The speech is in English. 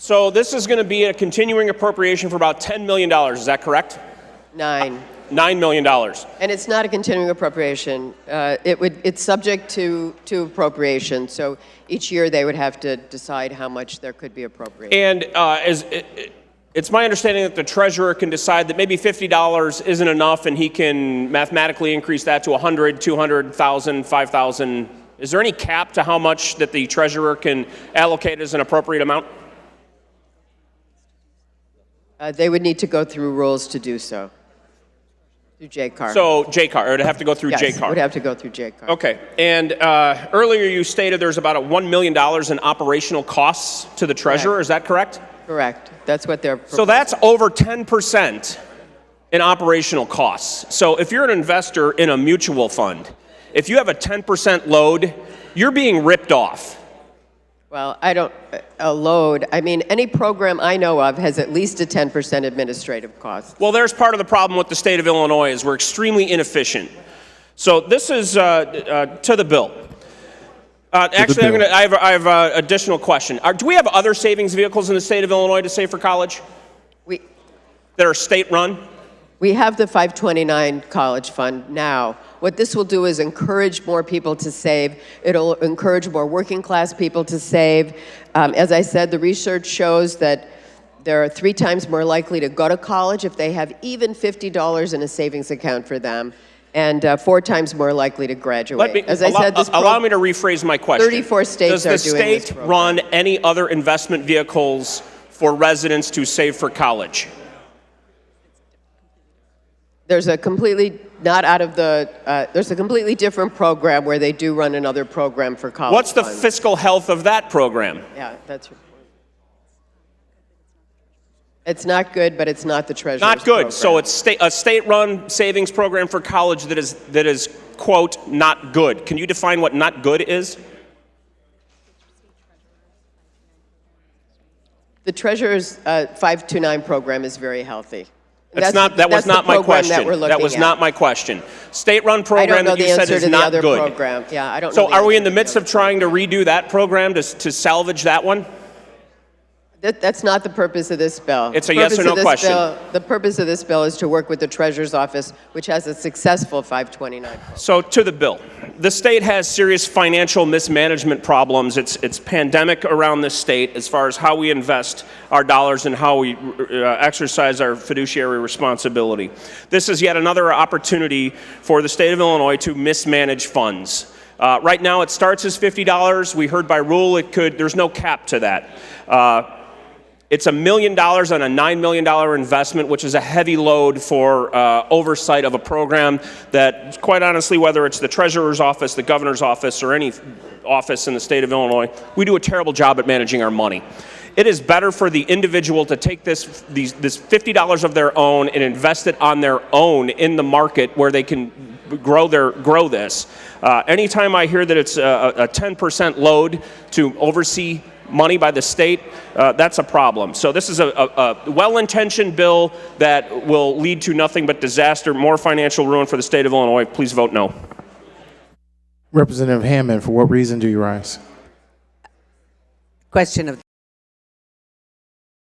So this is going to be a continuing appropriation for about $10 million. Is that correct? $9 million. And it's not a continuing appropriation. It's subject to appropriation. So each year they would have to decide how much there could be appropriated. And it's my understanding that the treasurer can decide that maybe $50 isn't enough, and he can mathematically increase that to 100, 200,000, 5,000. Is there any cap to how much that the treasurer can allocate as an appropriate amount? They would need to go through rules to do so. Through JCAR. So JCAR, or it'd have to go through JCAR. Yes, it would have to go through JCAR. Okay. And earlier you stated there's about $1 million in operational costs to the treasurer. Correct. Is that correct? Correct. That's what they're proposing. So that's over 10% in operational costs. So if you're an investor in a mutual fund, if you have a 10% load, you're being ripped off. Well, a load, I mean, any program I know of has at least a 10% administrative cost. Well, there's part of the problem with the state of Illinois is we're extremely inefficient. So this is to the bill. Actually, I have an additional question. Do we have other savings vehicles in the state of Illinois to save for college that are state-run? We have the 529 College Fund now. What this will do is encourage more people to save. It'll encourage more working class people to save. As I said, the research shows that they're 3 times more likely to go to college if they have even $50 in a savings account for them, and 4 times more likely to graduate. Allow me to rephrase my question. 34 states are doing this program. Does the state run any other investment vehicles for residents to save for college? There's a completely there's a completely different program where they do run another program for college. What's the funds. fiscal health of that program? Yeah, that's. It's not good, but it's not the treasurer's Not good. program. So it's a state-run savings program for college that is quote not good. Can you define what not good is? The treasurer's 529 program is very healthy. That was not my question. That was not my question. State-run program that you said is not good. Program. Yeah, I don't know. So are we in the midst of trying to redo that program to salvage that one? That's not the purpose of this bill. It's a yes or no question. The purpose of this bill is to work with the Treasurer's Office, which has a successful 529 program. So to the bill. The state has serious financial mismanagement problems. It's pandemic around this state as far as how we invest our dollars and how we exercise our fiduciary responsibility. This is yet another opportunity for the state of Illinois to mismanage funds. Right now it starts as $50. We heard by rule there's no cap to that. It's $1 million on a $9 million investment, which is a heavy load for oversight of a program that, quite honestly, whether it's the treasurer's office, the governor's office, or any office in the state of Illinois, we do a terrible job at managing our money. It is better for the individual to take this $50 of their own and invest it on their own in the market where they can grow this. Anytime I hear that it's a 10% load to oversee money by the state, that's a problem. So this is a well-intentioned bill that will lead to nothing but disaster, more financial ruin for the state of Illinois. Please vote no. Representative Hammond, for what reason do you rise? Question of